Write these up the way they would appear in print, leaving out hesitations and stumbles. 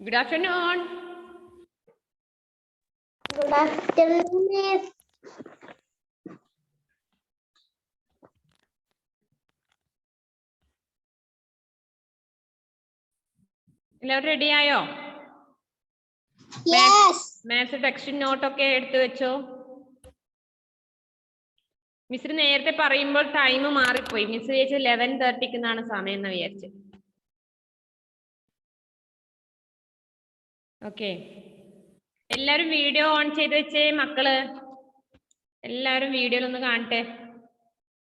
Good afternoon. Good afternoon, Miss. എല്ലാവരും ready ആയോ? Yes. Maths text not ഒക്കെ എടുത്തു വെച്ചോ. മിസ്സിന് നേരത്തെ പറയുമ്പോൾ ടൈം മാറിപ്പോയി. മിസ് വിചാരിച്ചു 11:30 സമയം എന്ന് വിചാരിച്ചു. ഓക്കെ, എല്ലാരും വീഡിയോ ഓൺ ചെയ്ത് വെച്ചേ മക്കള്. എല്ലാരും വീഡിയോയിലൊന്ന് കാണട്ടെ.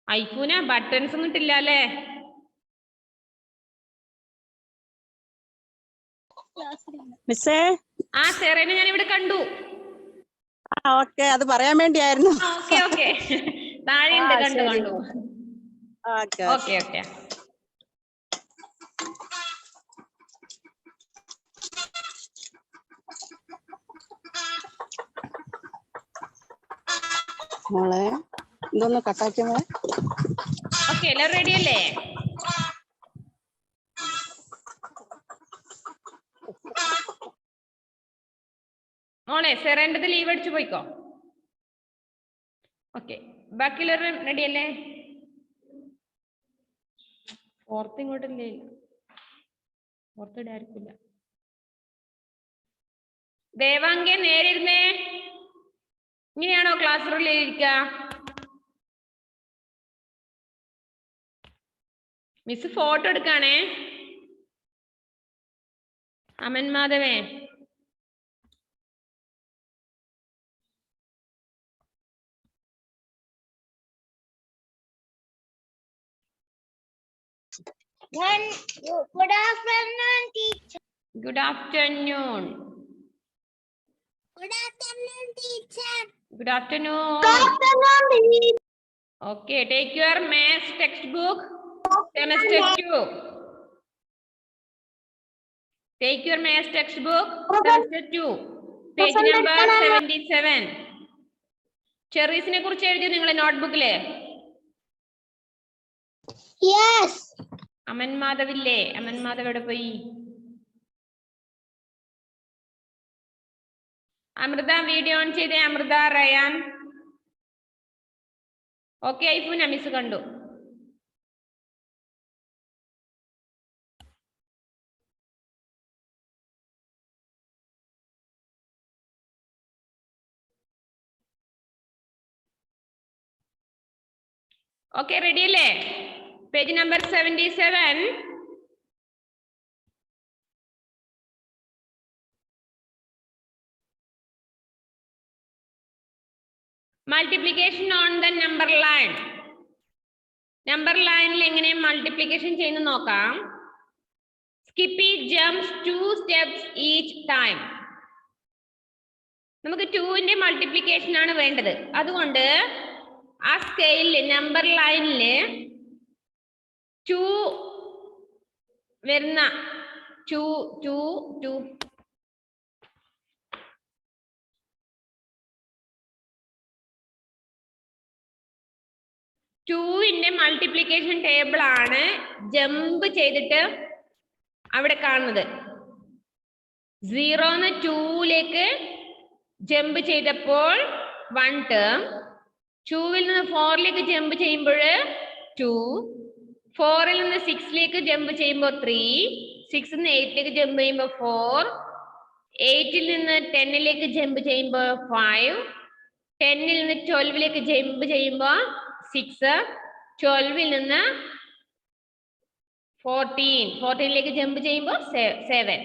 ഐഫൂന ബട്ടൺസ് ഒന്നും ഇട്ടില്ല അല്ലേ? മിസ്സേ ആ സെറീനെ ഞാൻ ഇവിടെ കണ്ടു. ഓക്കെ, അത് പറയാൻ വേണ്ടിയായിരുന്നു. ഓക്കെ ഓക്കെ, താഴെയുണ്ട്. കണ്ടു കണ്ടു. Okay okay okay. മോളെ ഇതൊന്ന് കട്ടാക്കിയ മോളെ. ഓക്കെ, എല്ലാവരും റെഡി അല്ലേ? മോളെ സെറേണ്ടത് ലീവ് അടിച്ചു പോയിക്കോ. ഓക്കെ, ബാക്കിയുള്ളവരും റെഡി അല്ലേ? പുറത്ത് ഇങ്ങോട്ടില്ലേ? പുറത്തിടായിരിക്കില്ല. ദേവാംഗ നേരെ ഇരുന്നേ. ഇങ്ങനെയാണോ ക്ലാസ് റൂമിൽ ഇരിക്ക? മിസ് ഫോട്ടോ എടുക്കാണേ. അമൻ മാധവേ, Good afternoon, teacher. good afternoon. Good afternoon, teacher. Good afternoon. Good afternoon, Okay, take your maths textbook, semester 2. Take your maths textbook, semester 2, page number 77. ചെറീസിനെ കുറിച്ച് എഴുതി നിങ്ങളെ നോട്ട്ബുക്കില്? Yes. അമൻ മാധവില്ലേ? അമൻ മാധവ് എവിടെ പോയി? അമൃത വീഡിയോ ഓൺ ചെയ്തേ. അമൃത, റയാൻ. ഓക്കെ ഐഫൂന മിസ് കണ്ടു. Okay, ready അല്ലേ? Page number 77. Multiplication on the number line. Number ലൈനിൽ എങ്ങനെ മൾട്ടിപ്ലിക്കേഷൻ ചെയ്യുന്നു നോക്കാം. സ്കിപ്പി ജംപ്സ് 2 steps each time. നമുക്ക് 2ന്റെ മൾട്ടിപ്ലിക്കേഷൻ ആണ് വേണ്ടത്. അതുകൊണ്ട് ആ സ്കെയിലില് നമ്പർ ലൈനില് 2 വരുന്ന 2 2ന്റെ മൾട്ടിപ്ലിക്കേഷൻ ടേബിൾ ആണ് ജമ്പ് ചെയ്തിട്ട് അവിടെ കാണുന്നത്. 0 2ലേക്ക് ജമ്പ് ചെയ്തപ്പോൾ 1 ടേം, 2ൽ നിന്ന് 4ലേക്ക് ജമ്പ് ചെയ്യുമ്പോൾ 2, 4ൽ നിന്ന് 6ലേക്ക് ജമ്പ് ചെയ്യുമ്പോൾ 3, 6ൽ നിന്ന് 8ലേക്ക് ജമ്പ് ചെയ്യുമ്പോൾ 4, 8ൽ നിന്ന് 10ലേക്ക് ജമ്പ് ചെയ്യുമ്പോൾ 5, 10ൽ നിന്ന് 12ലേക്ക് ജമ്പ് ചെയ്യുമ്പോൾ 6, 12ൽ നിന്ന് 14ലേക്ക് ജമ്പ് ചെയ്യുമ്പോൾ 7.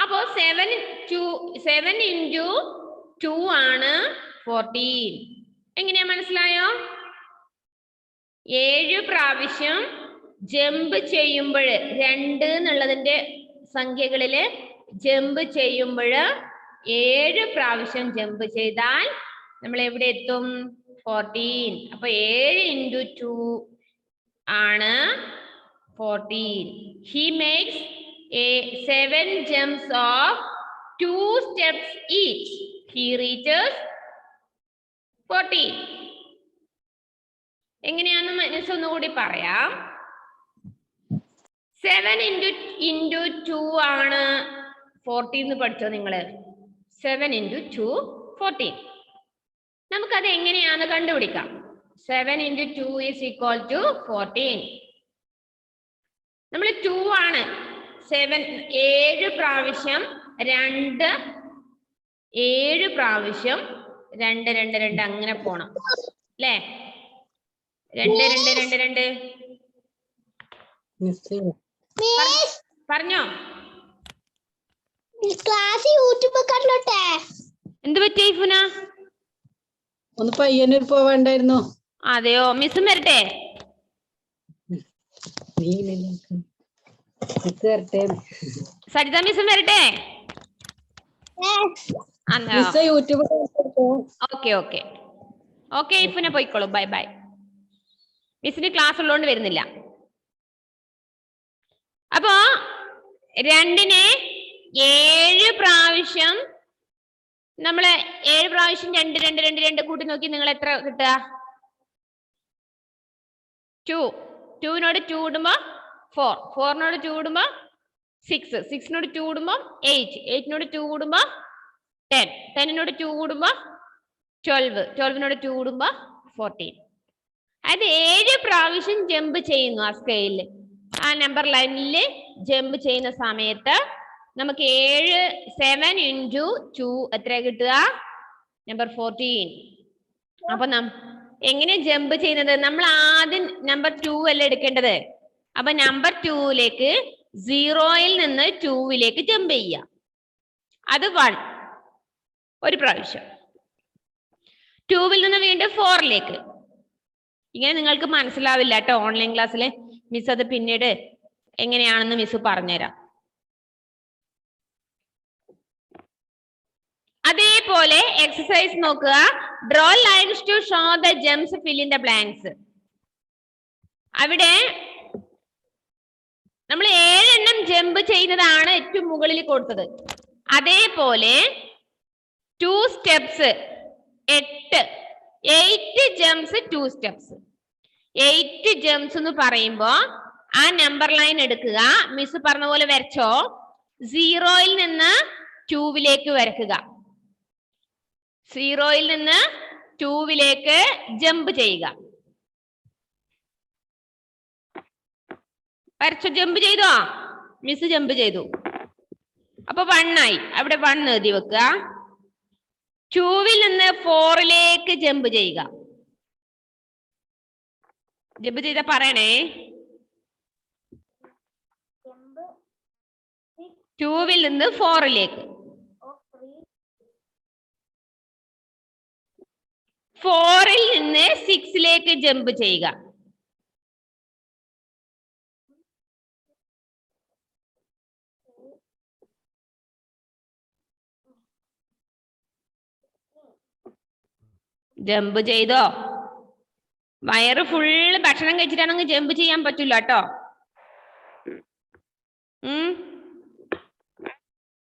അപ്പോ 7 into 2 ആണ് 14. എങ്ങനെയാ മനസ്സിലായോ? 7 പ്രാവശ്യം ജമ്പ് ചെയ്യുമ്പോൾ 2 എന്നുള്ളതിന്റെ സംഖ്യകളില് ജമ്പ് ചെയ്യുമ്പോൾ 7 പ്രാവശ്യം ജമ്പ് ചെയ്താൽ നമ്മൾ എവിടെ എത്തും? 14. അപ്പൊ 7 into 2 ആണ് 14. He makes 7 jumps of 2 steps each. He reaches 14. എങ്ങനെയാന്ന് മനസ്സ് ഒന്നുകൂടി പറയാം. 7 into 2 ആണ് 14 പഠിച്ചോ നിങ്ങള്? 7 into 2 14. നമുക്കത് എങ്ങനെയാന്ന് കണ്ടുപിടിക്കാം. 7 into 2 is equal to 14. നമ്മൾ 2 ആണ്. 7 പ്രാവശ്യം 2 7 പ്രാവശ്യം 2 2 2 അങ്ങനെ പോണം അല്ലേ? 2 2 2 2 പറഞ്ഞോ. ക്ലാസ് യൂട്യൂബ് കണ്ടോട്ടെ. എന്ത് പറ്റി ഇഫുന? ഒന്ന് പയ്യന്നൂർ പോവാണ്ടായിരുന്നു. അതെയോ? മിസ്സും വരട്ടെ? സരിത മിസ്സും വരട്ടെ? ഓക്കെ ഓക്കെ ഓക്കെ ഇഫുന പോയിക്കോളൂ. Bye bye. മിസ്സിന് ക്ലാസ് ഉള്ളതുകൊണ്ട് വരുന്നില്ല. അപ്പോ 2നെ 7 പ്രാവശ്യം നമ്മള് 7 പ്രാവശ്യം 2 2 2 2 കൂട്ടി നോക്കി നിങ്ങൾ എത്ര കിട്ടുക? 2. 2നോട് 2 ഇടുമ്പോ 4. 4നോട് 2 ഇടുമ്പോ 6. 6നോട് 2 ഇടുമ്പോ 8. 8നോട് 2 കൂടുമ്പോ 10. 10നോട് 2 കൂടുമ്പോ 12. 12നോട് 2 കൂടുമ്പോ 14. അത് 7 പ്രാവശ്യം ജമ്പ് ചെയ്യുന്നു ആ സ്കെയിലിൽ. ആ നമ്പർ ലൈനിൽ ജമ്പ് ചെയ്യുന്ന സമയത്ത് നമുക്ക് 7 into 2 എത്ര കിട്ടുക? നമ്പർ 14. അപ്പൊ എങ്ങനെ ജമ്പ് ചെയ്യുന്നത്? നമ്മൾ ആദ്യം നമ്പർ 2 അല്ലേ എടുക്കേണ്ടത്. അപ്പൊ നമ്പർ 2ലേക്ക് 0യിൽ നിന്ന് 2ലേക്ക് ജമ്പ് ചെയ്യുക. അത് 1 ഒരു പ്രാവശ്യം. 2ൽ നിന്ന് വീണ്ടും 4ലേക്ക്. ഇങ്ങനെ നിങ്ങൾക്ക് മനസ്സിലാവില്ല കേട്ടോ ഓൺലൈൻ ക്ലാസ്സിൽ. മിസ് അത് പിന്നീട് എങ്ങനെയാണെന്ന് മിസ് പറഞ്ഞുതരാം. അതേപോലെ എക്സസൈസ് നോക്കുക. Draw lines to show the jumps, fill in the blanks. അവിടെ നമ്മൾ 7 എണ്ണം ജമ്പ് ചെയ്യുന്നതാണ് ഏറ്റവും മുകളിൽ കൊടുത്തത്. അതേപോലെ 2 സ്റ്റെപ്സ് 8 ജംപ്സ് 2 സ്റ്റെപ്സ്. 8 ജംപ്സ് എന്ന് പറയുമ്പോ ആ നമ്പർ ലൈൻ എടുക്കുക. മിസ് പറഞ്ഞ പോലെ വരച്ചോ. 0യിൽ നിന്ന് 2ലേക്ക് വരക്കുക. 0യിൽ നിന്ന് 2ലേക്ക് ജമ്പ് ചെയ്യുക. വരച്ചോ? ജമ്പ് ചെയ്തോ? മിസ് ജമ്പ് ചെയ്തു. അപ്പൊ 1 ആയി. അവിടെ 1 എഴുതി വെക്കുക. 2ൽ നിന്ന് 4ലേക്ക് ജമ്പ് ചെയ്യുക. ജമ്പ് ചെയ്ത പറയണേ. 2ൽ നിന്ന് 4ലേക്ക്. 4ൽ നിന്ന് 6ലേക്ക് ജമ്പ് ചെയ്യുക. ജമ്പ് ചെയ്തോ? വയറ് ഫുള്ള് ഭക്ഷണം കഴിച്ചിട്ടാണെങ്കിൽ ജമ്പ് ചെയ്യാൻ പറ്റില്ല കേട്ടോ.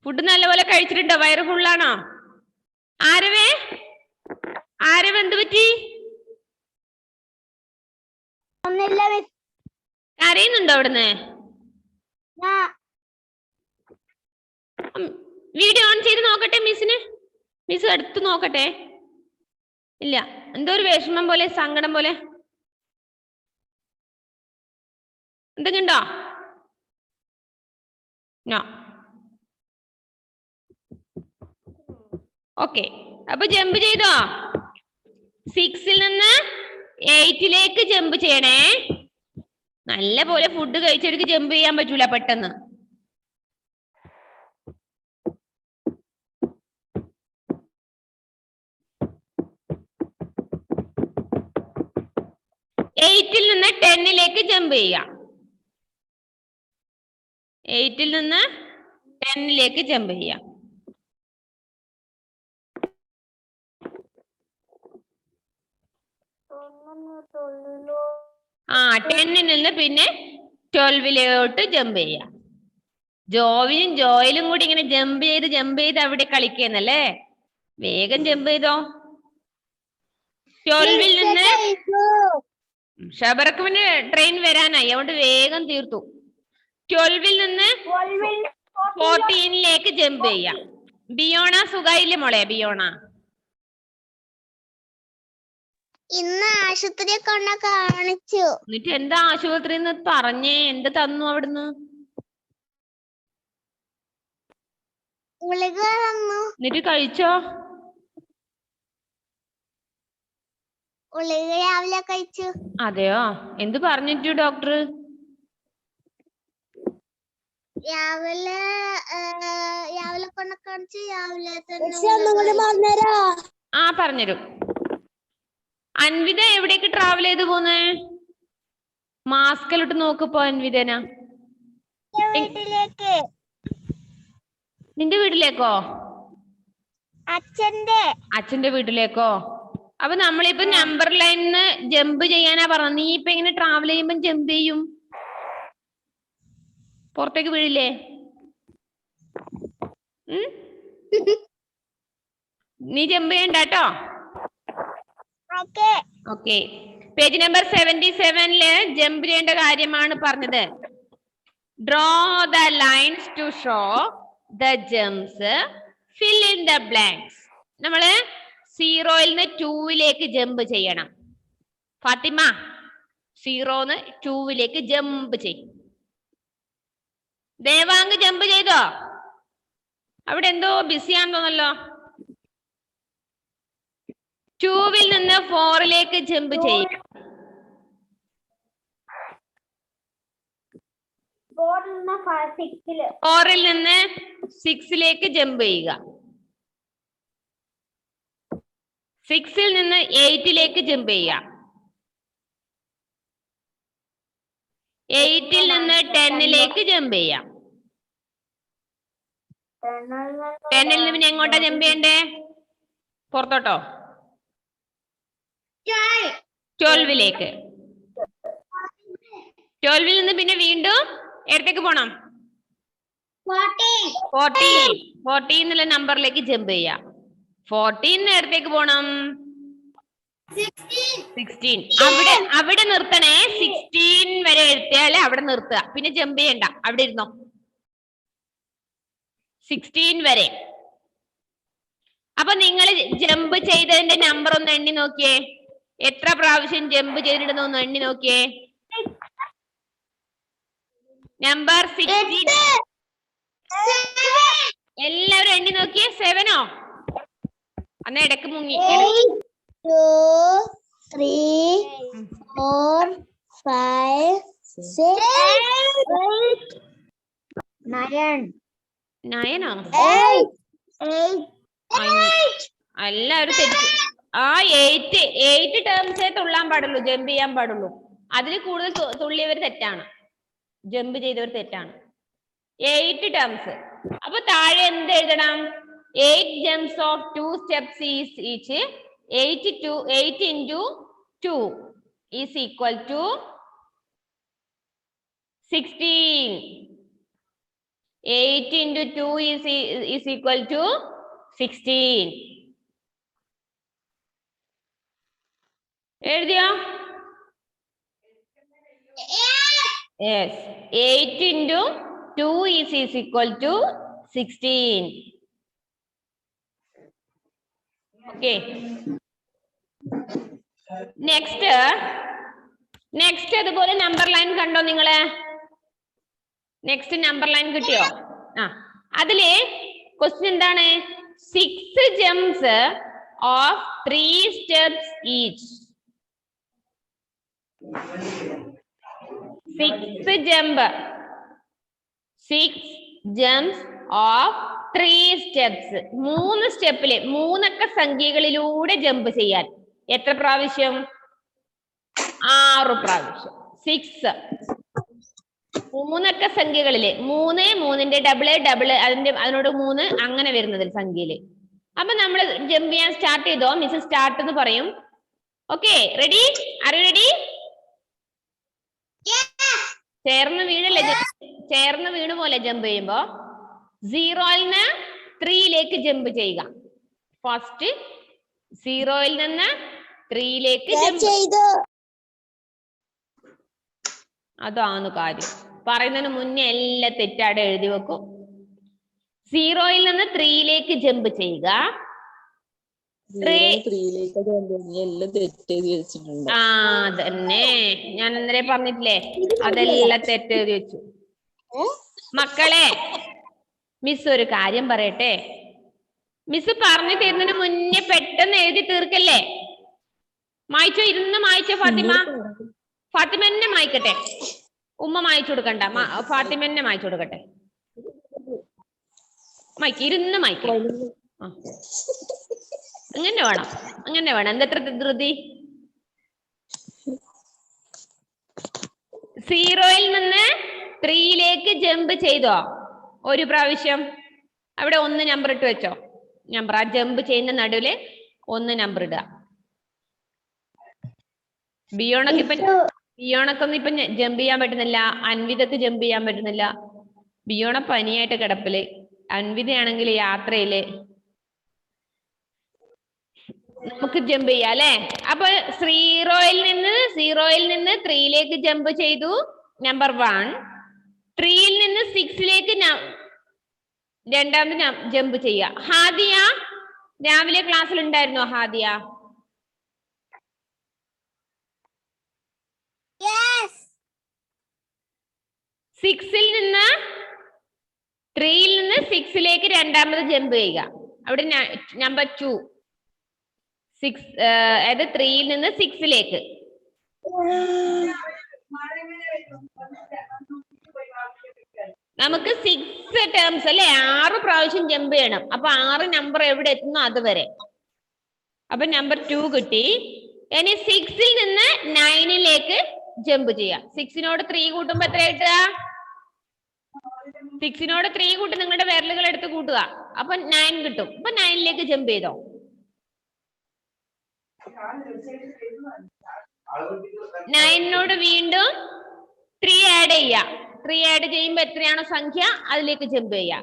ഫുഡ് നല്ലപോലെ കഴിച്ചിട്ടുണ്ടോ? വയറ് ഫുള്ളാണോ? ആരവേ എന്ത് പറ്റി? കരയുന്നുണ്ടോ അവിടുന്ന്? വീഡിയോ ഓൺ ചെയ്ത് നോക്കട്ടെ മിസ്സിന്. മിസ് എടുത്ത് നോക്കട്ടെ. ഇല്ല, എന്തോ ഒരു വിഷമം പോലെ, സങ്കടം പോലെ എന്തെങ്കിലും ഉണ്ടോ? നോ. ഓക്കെ, അപ്പൊ ജമ്പ് ചെയ്തോ? 6ൽ നിന്ന് 8ലേക്ക് ജമ്പ് ചെയ്യണേ. നല്ല പോലെ ഫുഡ് കഴിച്ചെടുക്ക് ജമ്പ് ചെയ്യാൻ പറ്റൂല പെട്ടെന്ന്. ൽ നിന്ന് 10ലേക്ക് ജമ്പ് ചെയ്യാം. 8ൽ നിന്ന് 10ലേക്ക് ജമ്പ് ചെയ്യാം. ആ 10ൽ നിന്ന് പിന്നെ 12ലോട്ട് ജമ്പ് ചെയ്യാം. ജോവിനും ജോയിലും കൂടി ഇങ്ങനെ ജമ്പ് ചെയ്ത് അവിടെ കളിക്കുന്നല്ലേ. വേഗം ജമ്പ് ചെയ്തോ. 12ൽ നിന്ന് ഷബറക്കുവിന് ട്രെയിൻ വരാനായി, അതുകൊണ്ട് വേഗം തീർത്തു. 12ൽ നിന്ന് 14ലേക്ക് ജമ്പ് ചെയ്യാം. ബിയോണ സുഖായില്ലേ മോളെ? ബിയോണ ഇന്ന് ആശുപത്രി കൊണ്ട് കാണിച്ചു. എന്നിട്ട് എന്താ ആശുപത്രി പറഞ്ഞേ? എന്ത് തന്നു അവിടുന്ന്? ഗുളിക തന്നു. എന്നിട്ട് കഴിച്ചോ? ഗുളിക രാവിലെ കഴിച്ചു. അതെയോ? എന്ത് പറഞ്ഞിട്ടു ഡോക്ടർ? രാവിലെ കൊണ്ട് കാണിച്ചു. രാവിലെ തന്നെ ആ പറഞ്ഞുതരും. അൻവിത എവിടേക്ക് ട്രാവൽ ചെയ്ത് പോന്നേ? മാസ്കലിട്ട് നോക്കിപ്പോ അൻവിതന. വീട്ടിലേക്ക്. നിന്റെ വീട്ടിലേക്കോ? അച്ഛന്റെ വീട്ടിലേക്കോ? അപ്പൊ നമ്മളിപ്പോ നമ്പർ ലൈനിന്ന് ജമ്പ് ചെയ്യാനാ പറഞ്ഞത്. നീ ഇപ്പൊ എങ്ങനെ ട്രാവൽ ചെയ്യുമ്പോ ജമ്പ് ചെയ്യും? പുറത്തേക്ക് വീഴില്ലേ? നീ ജമ്പ് ചെയ്യണ്ടോ? ഓക്കെ. പേജ് നമ്പർ 77 ജമ്പ് ചെയ്യേണ്ട കാര്യമാണ് പറഞ്ഞത്. Draw the lines to show the jumps, fill in the blanks. നമ്മള് 0ൽ നിന്ന് 2ലേക്ക് ജമ്പ് ചെയ്യണം. ഫാത്തിമ 0ന്ന് 2ലേക്ക് ജമ്പ് ചെയ്യും. ദേവാങ്ക് ജമ്പ് ചെയ്തോ? അവിടെ എന്തോ ബിസിയാന്ന് തോന്നല്ലോ. 2ൽ നിന്ന് 4ലേക്ക് ജമ്പ് ചെയ്യും. 4ൽ നിന്ന് 6ലേക്ക് ജമ്പ് ചെയ്യുക. 6ൽ നിന്ന് 8ലേക്ക് ജമ്പ് ചെയ്യുക. 8ൽ നിന്ന് 10ലേക്ക് ജമ്പ് ചെയ്യാം. 10ൽ നിന്ന് പിന്നെ എങ്ങോട്ടാ ജമ്പ് ചെയ്യണ്ടേ? പുറത്തോട്ടോ? 12ലേക്ക്. 12ൽ നിന്ന് പിന്നെ വീണ്ടും എവിടത്തേക്ക് പോണം? 14 എന്നുള്ള നമ്പറിലേക്ക് ജമ്പ് ചെയ്യാം. 14 നേരത്തേക്ക് പോണം? 16. അവിടെ നിർത്തണേ. 16 വരെ എത്തിയാല് അവിടെ നിർത്തുക. പിന്നെ ജമ്പ് ചെയ്യണ്ട, അവിടെ ഇരുന്നോ. 16 വരെ. അപ്പൊ നിങ്ങൾ ജമ്പ് ചെയ്തതിന്റെ നമ്പർ ഒന്ന് എണ്ണി നോക്കിയേ. എത്ര പ്രാവശ്യം ജമ്പ് ചെയ്തിട്ടുണ്ടെന്ന് ഒന്ന് എണ്ണി നോക്കിയേ. നമ്പർ 16 എല്ലാവരും എണ്ണി നോക്കിയേ. 7ഓ? അന്ന് ഇടക്ക് മുങ്ങി. 2 3 4 5 6 7 9ഓ? 8 എല്ലാവരും തെറ്റി. ആ 8 ടേംസേ തുള്ളാൻ പാടുള്ളൂ, ജമ്പ് ചെയ്യാൻ പാടുള്ളൂ. അതിൽ കൂടുതൽ തുള്ളിയവർ തെറ്റാണ്, ജമ്പ് ചെയ്തവർ തെറ്റാണ്. 8 ടേംസ്. അപ്പൊ താഴെ എന്ത് എഴുതണം? 8 jumps of 2 steps is each 8 into 2 is equal to 16. 8 into 2 is equal to 16. എഴുതിയോ? Yes. 8 into 2 is equal to 16. Okay. Next അതുപോലെ നമ്പർ ലൈൻ കണ്ടോ നിങ്ങള്? നെക്സ്റ്റ് നമ്പർ ലൈൻ കിട്ടിയോ? അതില് ക്വസ്റ്റ്യൻ എന്താണ്? 6 jumps of 3 steps each. 6 jumps of 3 steps. 3 സ്റ്റെപ്പില് 3 സംഖ്യകളിലൂടെ jump ചെയ്യാൻ എത്ര പ്രാവശ്യം? 6 പ്രാവശ്യം. 6 3 സംഖ്യകളില് 3 3ന്റെ ഡബിള് അതിനോട് 3 അങ്ങനെ വരുന്നതിൽ സംഖ്യയില്. അപ്പൊ നമ്മൾ ജമ്പ് ചെയ്യാൻ സ്റ്റാർട്ട് ചെയ്തോ? മിസ് സ്റ്റാർട്ട് എന്ന് പറയും. Okay, ready? Are you ready? ചേർന്ന് വീണല്ലേ, ചേർന്ന് വീണ് പോലെ ജമ്പ് ചെയ്യുമ്പോ 0ൽ നിന്ന് 3ലേക്ക് ജമ്പ് ചെയ്യുക. ഫസ്റ്റ് 0ൽ നിന്ന് 3ലേക്ക് ജമ്പ്. അതാണ് കാര്യം. പറയുന്നതിന് മുന്നേ എല്ലാം തെറ്റാടെ എഴുതി വെക്കും. സീറോയിൽ നിന്ന് 3യിലേക്ക് ജമ്പ് ചെയ്യുക. എല്ലാം തെറ്റ് എഴുതി വെച്ചിട്ടുണ്ട്. ആ അതന്നെ ഞാൻ ഇന്നലെ പറഞ്ഞിട്ടില്ലേ, അതെല്ലാം തെറ്റ് എഴുതി വെച്ചു. മക്കളെ മിസ് ഒരു കാര്യം പറയട്ടെ, മിസ് പറഞ്ഞു തരുന്നതിന് മുന്നേ പെട്ടെന്ന് എഴുതി തീർക്കല്ലേ. മായ്ച്ചോ, ഇരുന്ന് മായ്ച്ചോ ഫാത്തിമ. ഫാത്തിമ തന്നെ മായ്ക്കട്ടെ, ഉമ്മ മായ്ച്ചു കൊടുക്കണ്ട. ഫാത്തിമ തന്നെ മായ്ച്ചു കൊടുക്കട്ടെ. മായ്ക്ക്, ഇരുന്ന് മായ്ക്ക. അങ്ങനെ വേണം, അങ്ങനെ വേണം. എന്തെത്ര ധൃതി. 0യിൽ നിന്ന് 3യിലേക്ക് ജമ്പ് ചെയ്തോ ഒരു പ്രാവശ്യം. അവിടെ 1 നമ്പർ ഇട്ട് വെച്ചോ. നമ്പർ ആ ജമ്പ് ചെയ്യുന്ന നടുവില് 1 നമ്പർ ഇടുക. ബിയോണക്കൊന്നും ഇപ്പൊ ജമ്പ് ചെയ്യാൻ പറ്റുന്നില്ല. അൻവിതക്ക് ജമ്പ് ചെയ്യാൻ പറ്റുന്നില്ല. ബിയോണ പനിയായിട്ട് കിടപ്പില്. അൻവിതയാണെങ്കിൽ യാത്രയില്. നമുക്ക് ജമ്പ് ചെയ്യാം അല്ലെ. അപ്പൊ 0യിൽ നിന്ന് 3യിലേക്ക് ജമ്പ് ചെയ്തു, നമ്പർ 1. 3യിൽ നിന്ന് 6ലേക്ക് രണ്ടാമത് ജമ്പ് ചെയ്യുക. ഹാദിയ രാവിലെ ക്ലാസ്സിൽ ഉണ്ടായിരുന്നോ? ഹാദിയ 3യിൽ നിന്ന് 6ലേക്ക് രണ്ടാമത് ജമ്പ് ചെയ്യുക. അവിടെ നമ്പർ 2 6 അതായത് 3യിൽ നിന്ന് 6ലേക്ക്. നമുക്ക് 6 ടേംസ് അല്ലെ, 6 പ്രാവശ്യം ജമ്പ് ചെയ്യണം. അപ്പൊ 6 നമ്പർ എവിടെ എത്തുന്നു അതുവരെ. അപ്പൊ നമ്പർ 2 കിട്ടി. ഇനി 6ൽ നിന്ന് 9ലേക്ക് ജമ്പ് ചെയ്യാം. 6നോട് 3 കൂട്ടുമ്പോ എത്ര കിട്ടുക? 6നോട് 3 കൂട്ടി നിങ്ങളുടെ വിരലുകൾ എടുത്ത് കൂട്ടുക. അപ്പൊ 9 കിട്ടും. അപ്പൊ 9ലേക്ക് ജമ്പ് ചെയ്തോ. 9നോട് വീണ്ടും 3 ആഡ് ചെയ്യാം. 3 ആഡ് ചെയ്യുമ്പോ എത്രയാണോ സംഖ്യ അതിലേക്ക് ജമ്പ് ചെയ്യാം.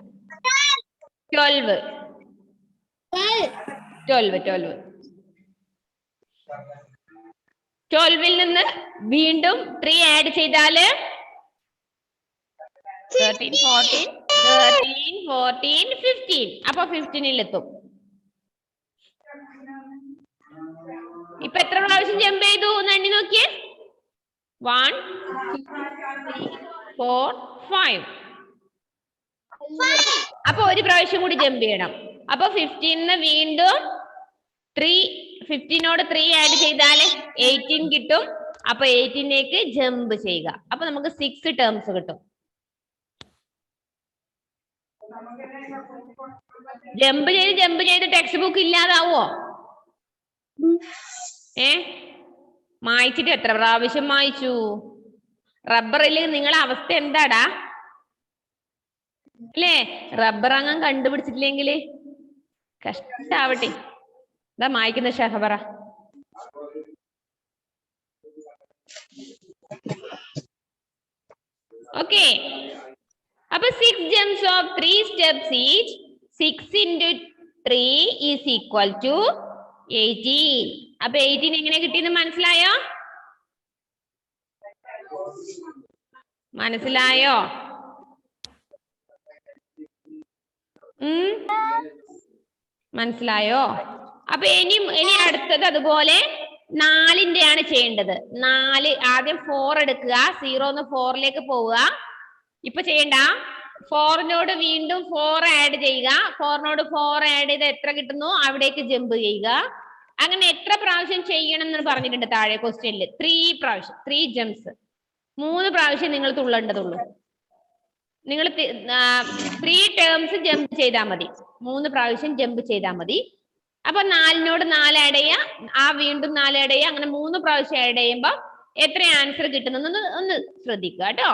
12. 12ൽ നിന്ന് വീണ്ടും 3 ആഡ് ചെയ്താല് 13, 14, 15. അപ്പൊ 15ൽ എത്തും. ഇപ്പൊ എത്ര പ്രാവശ്യം ജമ്പ് ചെയ്തു എന്ന് എണ്ണി നോക്കിയേ. 1, 2, 3, 4, 5. അപ്പൊ ഒരു പ്രാവശ്യം കൂടി ജമ്പ് ചെയ്യണം. അപ്പൊ 15 വീണ്ടും 15നോട് 3 ആഡ് ചെയ്താല് 18 കിട്ടും. അപ്പൊ 18ലേക്ക് ജമ്പ് ചെയ്യുക. അപ്പൊ നമുക്ക് 6 ടേംസ് കിട്ടും. ജമ്പ് ചെയ്ത് ടെക്സ്റ്റ് ബുക്ക് ഇല്ലാതാവോ? മായ്ച്ചിട്ട് എത്ര പ്രാവശ്യം മായ്ച്ചു? റബ്ബറിൽ നിങ്ങളെ അവസ്ഥ എന്താടാ അല്ലേ? റബ്ബർ അങ്ങ് കണ്ടുപിടിച്ചിട്ടില്ലെങ്കിൽ കഷ്ടാവട്ടെ. എന്താ മായ്ക്കുന്ന ഷഹബറ? ഓക്കെ. അപ്പൊ 6 gems of 3 steps each. 6 into 3 is equal to 18. അപ്പൊ 18 എങ്ങനെ കിട്ടിയെന്ന് മനസ്സിലായോ? മനസ്സിലായോ? അപ്പൊ ഇനി അടുത്തത് അതുപോലെ 4ന്റെ ആണ് ചെയ്യേണ്ടത്. 4 ആദ്യം 4 എടുക്കുക. 0ന്ന് 4ലേക്ക് പോവുക. ഇപ്പൊ ചെയ്യണ്ട. 4നോട് വീണ്ടും 4 ആഡ് ചെയ്യുക. 4നോട് 4 ആഡ് ചെയ്ത് എത്ര കിട്ടുന്നു അവിടേക്ക് ജമ്പ് ചെയ്യുക. അങ്ങനെ എത്ര പ്രാവശ്യം ചെയ്യണം എന്ന് പറഞ്ഞിട്ടുണ്ട് താഴെ ക്വസ്റ്റ്യനിൽ. 3 പ്രാവശ്യം, 3 ജംപ്സ്. 3 പ്രാവശ്യം നിങ്ങൾ തുള്ളേണ്ടതുള്ളൂ. നിങ്ങൾ 3 ടേംസ് ജമ്പ് ചെയ്താൽ മതി. 3 പ്രാവശ്യം ജമ്പ് ചെയ്താൽ മതി. അപ്പൊ 4നോട് 4 ആഡ് ചെയ്യുക, വീണ്ടും 4 ആഡ് ചെയ്യുക. അങ്ങനെ 3 പ്രാവശ്യം ആഡ് ചെയ്യുമ്പോ എത്ര ആൻസർ കിട്ടുന്നു ഒന്ന് ശ്രദ്ധിക്കുക കേട്ടോ.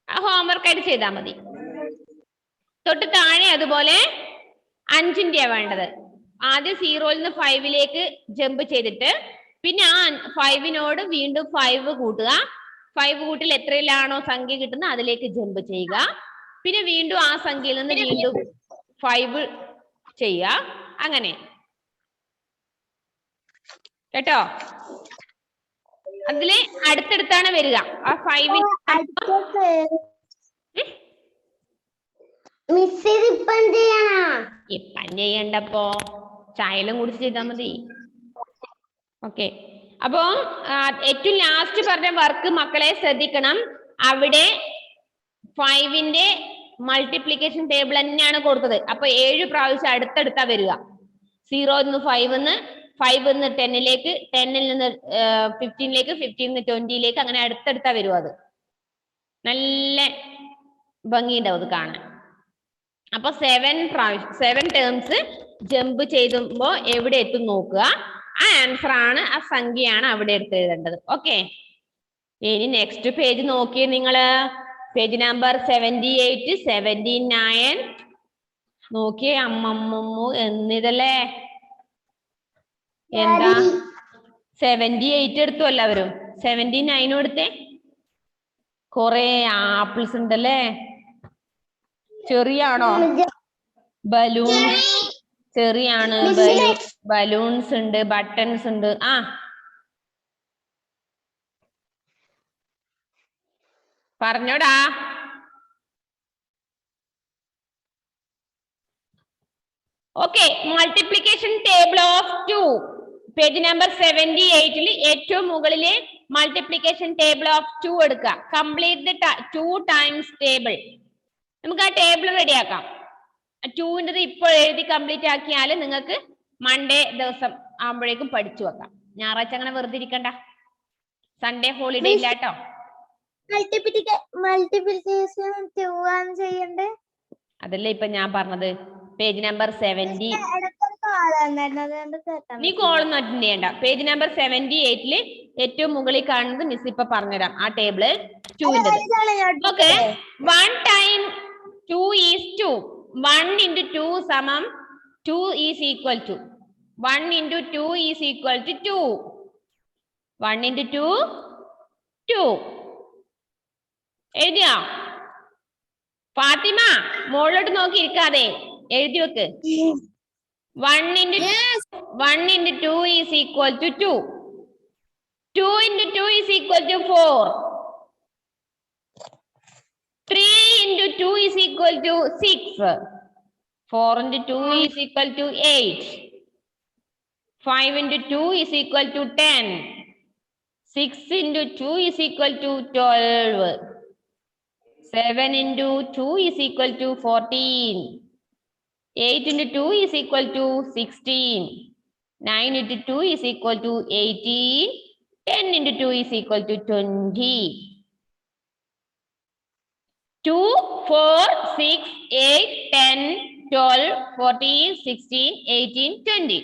ഹോംവർക്ക് ആയിട്ട് ചെയ്താൽ മതി. തൊട്ട് താഴെ അതുപോലെ 5ന്റെ വേണ്ടത്. ആദ്യം 0ൽ നിന്ന് 5ലേക്ക് ജമ്പ് ചെയ്തിട്ട് പിന്നെ ആ 5നോട് വീണ്ടും 5 കൂട്ടുക. 5 കൂട്ടിൽ എത്രയിലാണോ സംഖ്യ കിട്ടുന്നത് അതിലേക്ക് ജമ്പ് ചെയ്യുക. പിന്നെ വീണ്ടും ആ സംഖ്യയിൽ നിന്ന് വീണ്ടും 5 ചെയ്യുക. അങ്ങനെ കേട്ടോ. അതില് അടുത്തടുത്താണ് വരിക. ആ 5 മിസ് ഇതിപ്പം എന്ത് ചെയ്യണോ? ഇപ്പം ചെയ്യണ്ടപ്പോ ചായലും കുടിച്ച് ചെയ്താൽ മതി. ഓക്കെ, അപ്പോ ഏറ്റവും ലാസ്റ്റ് പറഞ്ഞ വർക്ക് മക്കളെ ശ്രദ്ധിക്കണം. അവിടെ 5ന്റെ മൾട്ടിപ്ലിക്കേഷൻ ടേബിൾ തന്നെയാണ് കൊടുത്തത്. അപ്പൊ 7 പ്രാവശ്യം അടുത്തടുത്താ വരിക. 0 5 5 10ലേക്ക്, 10ൽ നിന്ന് 15ലേക്ക്, 15 20ലേക്ക്, അങ്ങനെ അടുത്തടുത്താ വരും. അത് നല്ല ഭംഗിയുണ്ടാവും അത് കാണാൻ. അപ്പൊ 7 ടേംസ് ജമ്പ് ചെയ്തുമ്പോ എവിടെ എത്തും നോക്കുക. ആ ആൻസർ ആണ്, ആ സംഖ്യയാണ് അവിടെ എടുത്ത് എഴുതേണ്ടത്. ഓക്കെ, ഇനി നെക്സ്റ്റ് പേജ് നോക്കിയേ നിങ്ങള്. പേജ് നമ്പർ 78, 79 നോക്കിയേ. അമ്മമ്മു എന്നിതല്ലേ? എന്താ 78 എടുത്തു എല്ലാവരും? 79 എടുത്തേ. കൊറേ ആപ്പിൾസ് ഉണ്ടല്ലേ? ചെറിയാണോ? ബലൂൺ ചെറിയാണ്. ബലൂൺസ് ഉണ്ട്, ബട്ടൺസ് ഉണ്ട്. പറഞ്ഞോടാ. Okay, multiplication table of 2 page number 78 ഏറ്റവും മുകളിലെ മൾട്ടിപ്ലിക്കേഷൻ ടേബിൾ ഓഫ് 2 എടുക്കുക. Complete the 2 times table. നമുക്ക് ആ ടേബിൾ റെഡിയാക്കാം. 2ൻ്റെത് ഇപ്പോൾ എഴുതി കംപ്ലീറ്റ് ആക്കിയാൽ നിങ്ങൾക്ക് മൺഡേ ദിവസം ആകുമ്പോഴേക്കും പഠിച്ചു വെക്കാം. ഞായറാഴ്ച അങ്ങനെ വെറുതെ ഇരിക്കണ്ട. സൺഡേ ഹോളിഡേ ഇല്ല കേട്ടോ. മൾട്ടിപ്ലിക്കേഷൻ 2 ആണ് ചെയ്യണ്ടേ? അതല്ലേ ഇപ്പൊ ഞാൻ പറഞ്ഞത്. Page number 70. നീ നീ കോളൊന്നും അറ്റൻഡ് ചെയ്യണ്ട. പേജ് നമ്പർ 78 ഏറ്റവും മുകളിൽ കാണുന്നത് മിസ് ഇപ്പൊ പറഞ്ഞുതരാം. ആ ടേബിള് 2ൻ്റെത്. Okay, 1 time 2 is 2. 1 into 2 സമം 2 is equal to 1 into 2 is equal to 2. 1 into 2 2. എഴുതിയോ? ഫാത്തിമ മോളിലോട്ട് നോക്കി ഇരിക്കാതെ എഴുതി വെക്ക്. 1 into 2 is equal to 2. 2 into 2 is equal to 4. 3 into 2 is equal to 6. 4 into 2 is equal to 8. 5 into 2 is equal to 10. 6 into 2 is equal to 12. 7 into 2 is equal to 14. 8 into 2 is equal to 16. 9 into 2 is equal to 18. 10 into 2 is equal to 20. 2, 4, 6, 8, 10, 12, 14, 16, 18, 20.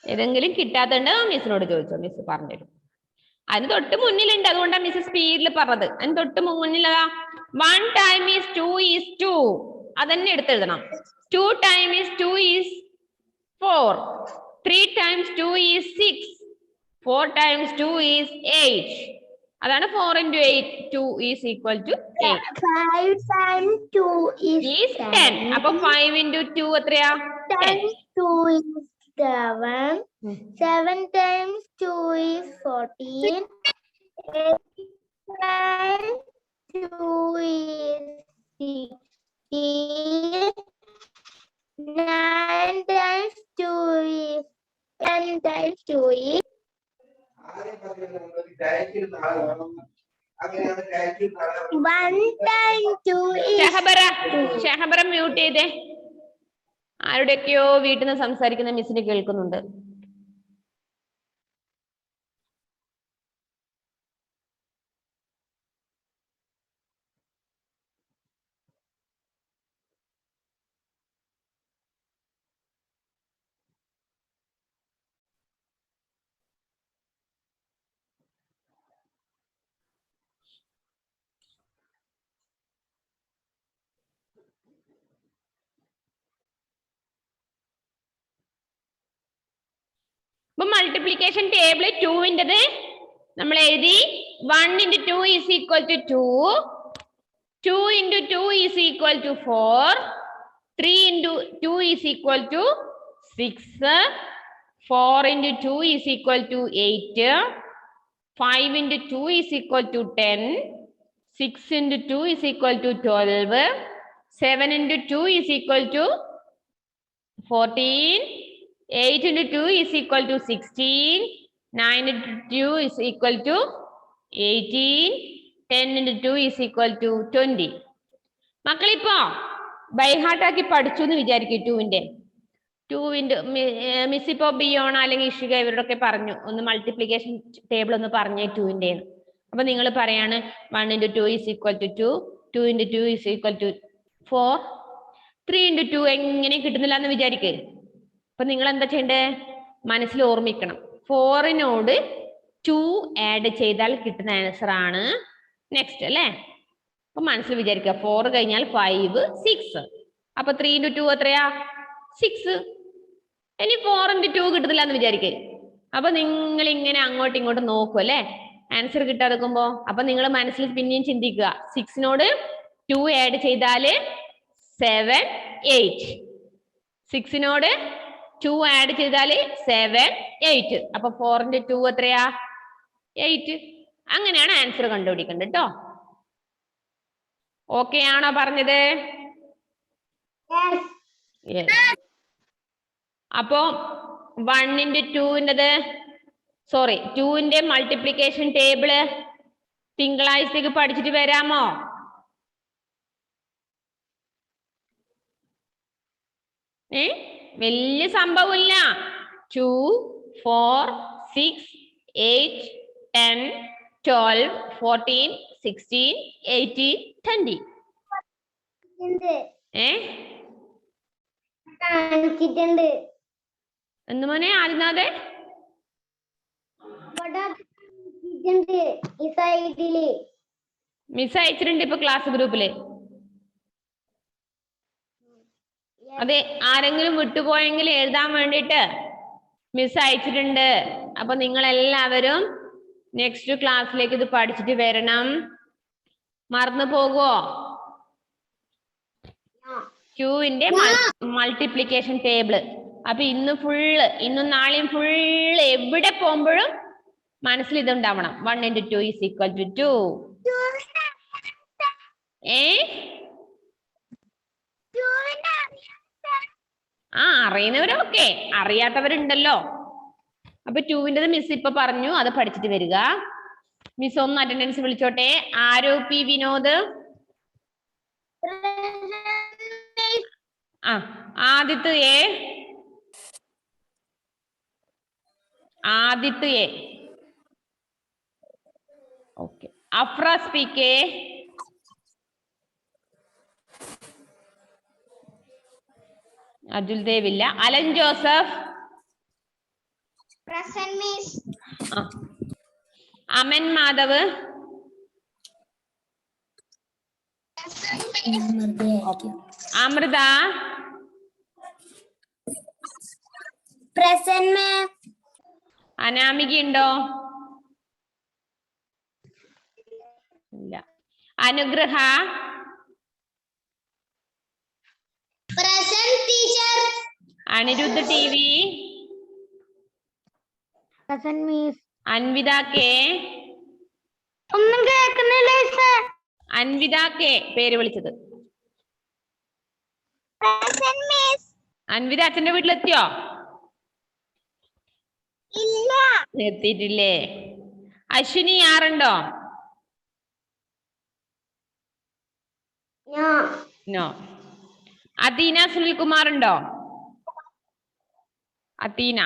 ഏതെങ്കിലും കിട്ടാത്തണ്ട് മിസ്സിനോട് ചോദിച്ചോ, miss പറഞ്ഞുതരും. അതിന് തൊട്ട് മുന്നിലുണ്ട്, അതുകൊണ്ടാണ് miss സ്പീഡിൽ പറഞ്ഞത്. അതിന് തൊട്ട് മുന്നിലതാ 1 ടൈം ഈസ് 2 ഈസ് 2. അതന്നെ എടുത്തെഴുതണം. 2 time is 2 is 4. 3 times 2 is 6. 4 times 2 is 8. അതാണ് 4 into 8. 2 is equal to 8. 5 times 2 is 10. അപ്പൊ 5 into 2 എത്രയാ? 10. 2 is 7. 7 times 2 is 14. 8 times 2 is 16. 9 times 2 is 10 times 2 is 1 time 2 is ഷഹബറ mute ചെയ്തേ. ആരുടെയൊക്കെയോ വീട്ടിൽ നിന്ന് സംസാരിക്കുന്ന മിസ്സിന് കേൾക്കുന്നുണ്ട്. ഇപ്പൊ മൾട്ടിപ്ലിക്കേഷൻ ടേബിൾ 2ൻ്റെത് നമ്മൾ എഴുതി. 1 into 2 is equal to 2. 2 into 2 is equal to 4. 3 into 2 is equal to 6. 4 into 2 is equal to 8. 5 into 2 is equal to 10. 6 into 2 is equal to 12. 7 into 2 is equal to 14. 8 into 2 is equal to 16. 9 into 2 is equal to 18. 10 into 2 is equal to 20. മക്കളിപ്പോ ബൈഹാർട്ടാക്കി പഠിച്ചു എന്ന് വിചാരിക്കും 2 miss ഇപ്പോ ബിയോണ അല്ലെങ്കിൽ ഇഷിക ഇവരോടൊക്കെ പറഞ്ഞു ഒന്ന് multiplication table ഒന്ന് പറഞ്ഞേ 2 അപ്പൊ നിങ്ങൾ പറയാണ് 1 into 2 is equal to 2. 2 into 2 is equal to 4. 3 into 2 എങ്ങനെ കിട്ടുന്നില്ല എന്ന് വിചാരിക്കേ. അപ്പൊ നിങ്ങൾ എന്താ ചെയ്യണ്ടേ? മനസ്സിൽ ഓർമ്മിക്കണം 4നോട് 2 ആഡ് ചെയ്താൽ കിട്ടുന്ന ആൻസർ ആണ് നെക്സ്റ്റ് അല്ലേ. അപ്പൊ മനസ്സിൽ വിചാരിക്കുക 4 കഴിഞ്ഞാൽ 5 6. അപ്പൊ 3 into 2 എത്രയാ? 6. ഇനി 4 into 2 കിട്ടുന്നില്ല എന്ന് വിചാരിക്കേ. അപ്പൊ നിങ്ങൾ ഇങ്ങനെ അങ്ങോട്ടും ഇങ്ങോട്ടും നോക്കും അല്ലെ ആൻസർ കിട്ടാതെക്കുമ്പോ. അപ്പൊ നിങ്ങൾ മനസ്സിൽ പിന്നെയും ചിന്തിക്കുക 6നോട് 2 ആഡ് ചെയ്താല് 7 8. 6നോട് 2 ആഡ് ചെയ്താല് 7 8. അപ്പൊ 4 into 2 എത്രയാ? 8. അങ്ങനെയാണ് ആൻസർ കണ്ടുപിടിക്കേണ്ടത് കേട്ടോ. ഓക്കെ ആണോ പറഞ്ഞത്? അപ്പോ 1 into 2ൻ്റെത് സോറി 2ന്റെ മൾട്ടിപ്ലിക്കേഷൻ ടേബിള് തിങ്കളാഴ്ചത്തേക്ക് പഠിച്ചിട്ട് വരാമോ? വലിയ സംഭവമില്ല. 2 4 6 8 10 12 14 16 18 20. എന്ത് മോനെ ആദ്യനാഥേ? മിസ് അയച്ചിട്ടുണ്ട് ഇപ്പൊ ക്ലാസ് ഗ്രൂപ്പില്. അതെ, ആരെങ്കിലും വിട്ടുപോയെങ്കിൽ എഴുതാൻ വേണ്ടിട്ട് മിസ് അയച്ചിട്ടുണ്ട്. അപ്പൊ നിങ്ങൾ എല്ലാവരും നെക്സ്റ്റ് ക്ലാസ്സിലേക്ക് ഇത് പഠിച്ചിട്ട് വരണം. മറന്നു പോകുവോ? ക്യൂവിന്റെ മൾട്ടിപ്ലിക്കേഷൻ ടേബിള്. അപ്പൊ ഇന്നും നാളെയും ഫുള്ള് എവിടെ പോകുമ്പോഴും മനസ്സിൽ ഇതുണ്ടാവണം. 1 into 2 is equal to 2. അറിയുന്നവരൊക്കെ, അറിയാത്തവരുണ്ടല്ലോ. അപ്പൊ 2ൻ്റെത് മിസ് ഇപ്പൊ പറഞ്ഞു, അത് പഠിച്ചിട്ട് വരിക. മിസ് ഒന്ന് അറ്റൻഡൻസ് വിളിച്ചോട്ടെ. ആരോപി Vinod. Aditya A. Okay. Afras P K. Ajul ദേവില്ല. Alan Joseph. അമൻ മാധവ്. അമൃത. അനാമിക ഉണ്ടോ? ഇല്ല. Anugraha. Aniruddha T V. Anvitha K. ഒന്നും കേൾക്കുന്നില്ല. അൻവിത കെ പേര് വിളിച്ചത്. അൻവിത അച്ഛന്റെ വീട്ടിലെത്തിയോ? എത്തിയിട്ടില്ലേ? അശ്വിനി ആറുണ്ടോ? നോ. അത്തീന സുനിൽകുമാർ ഉണ്ടോ? അത്തീന.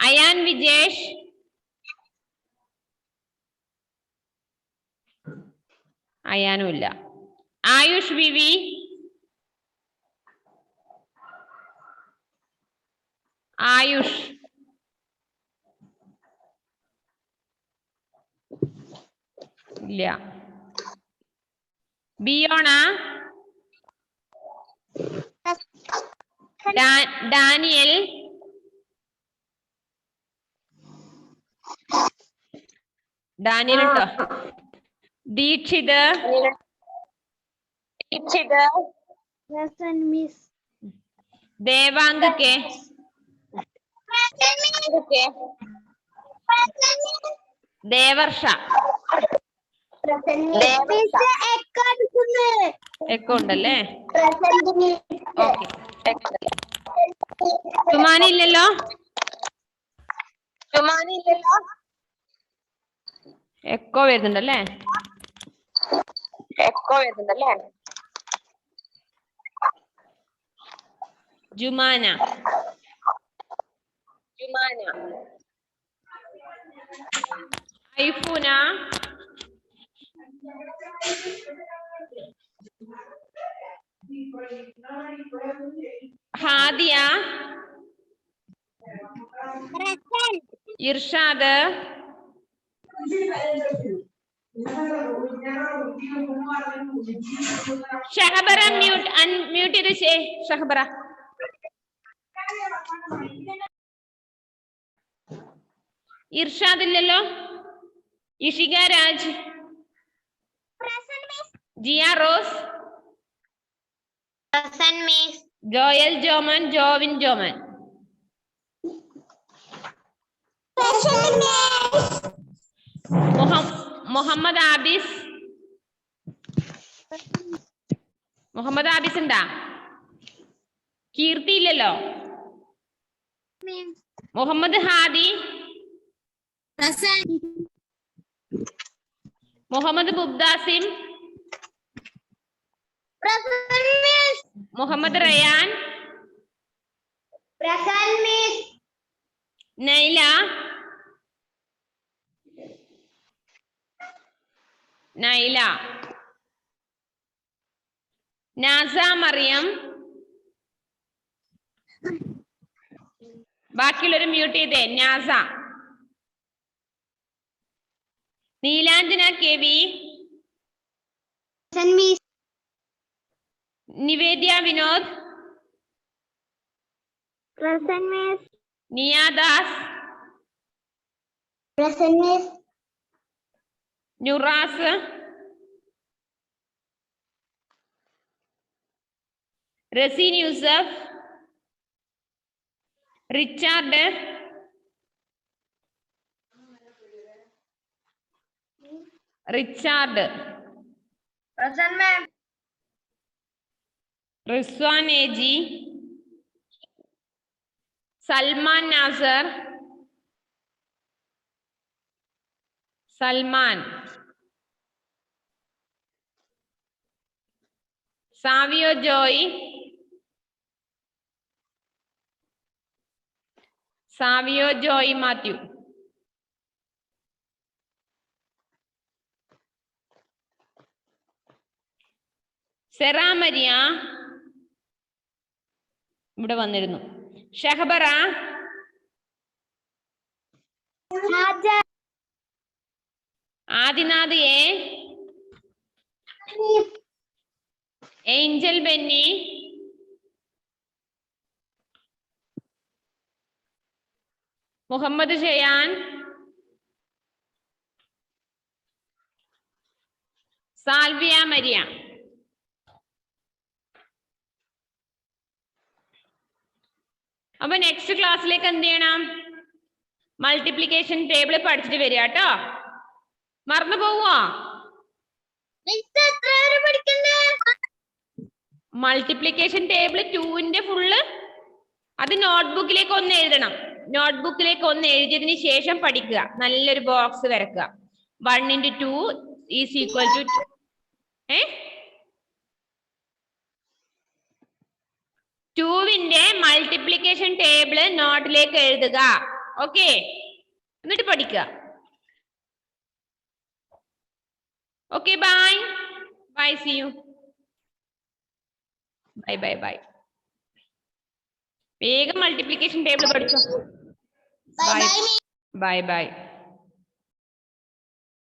അയാൻ വിജേഷ്. അയാനും ഇല്ല. ആയുഷ് വിവി. ആയുഷ് ഇല്ല. ബിയോണ. ഡാനിയൽ. ഡാനിയൽ ഉണ്ടോ? ദീക്ഷിത്. Present, Miss. देवांग के Present, Miss. Present, Miss. Devarsh Present, Miss. Miss, echo എടുക്കുന്നു. ഒക്കെ ഉണ്ടല്ലേ Present, Miss. ഓക്കെ സുമാന ഇല്ലല്ലോ എക്കോ വരുന്നുണ്ടല്ലേ Jumana Aifuna Hadiya Present. Irshad Shahabara mute unmute ചെയ്ത് ഷഹബറ ഇർഷാദ് ഇല്ലല്ലോ Ishika Raj Present, Miss. Jiya Rose Present, Miss. Joel Joman Jovin Joman Present, Miss. Muhammad Abis Muhammad Abis ഉണ്ടാ കീർത്തി ഇല്ലല്ലോ Miss. Muhammad Hadi Present. Muhammad Mubdasim Present, Miss. Muhammad Rayan Present, Miss. Naila Naila Nasa Mariyam ബാക്കിയുള്ളവർ മ്യൂട്ട് ചെയ്തേ Nasa Neelanjana K V Present, Miss. Nivedya Vinod Present, Miss. Niyadas Present, Miss. Nuras Raseen Yusuf Richard Present, ma'am. Rizwan A G Salman Nasar Salman Savio Joy Savio Joy Mathew Sera Maria ഇവിടെ വന്നിരുന്നു Shahabara Hajar. Adinath A Angel Benny Muhammad Shayan Salvia Maria അപ്പൊ next ക്ലാസ്സിലേക്ക് എന്ത് ചെയ്യണം multiplication table പഠിച്ചിട്ട് വരിക കേട്ടോ മറന്നു പോവോ മൾട്ടിപ്ലിക്കേഷൻ ടേബിൾ 2ന്റെ ഫുള്ള് അത് നോട്ട്ബുക്കിലേക്ക് ഒന്ന് എഴുതണം നോട്ട്ബുക്കിലേക്ക് ഒന്ന് എഴുതിയതിന് ശേഷം പഠിക്കുക നല്ലൊരു ബോക്സ് വരക്കുക 1 × 2 ഈസ് ഈക്വൽ ടു 2ന്റെ മൾട്ടിപ്ലിക്കേഷൻ ടേബിൾ നോട്ടിലേക്ക് എഴുതുക ഓക്കെ എന്നിട്ട് പഠിക്കുക okay bye bye see you bye bye bye വേഗം മൾട്ടിപ്ലിക്കേഷൻ ടേബിൾ പഠിച്ചോ ബൈ ബൈ ബൈ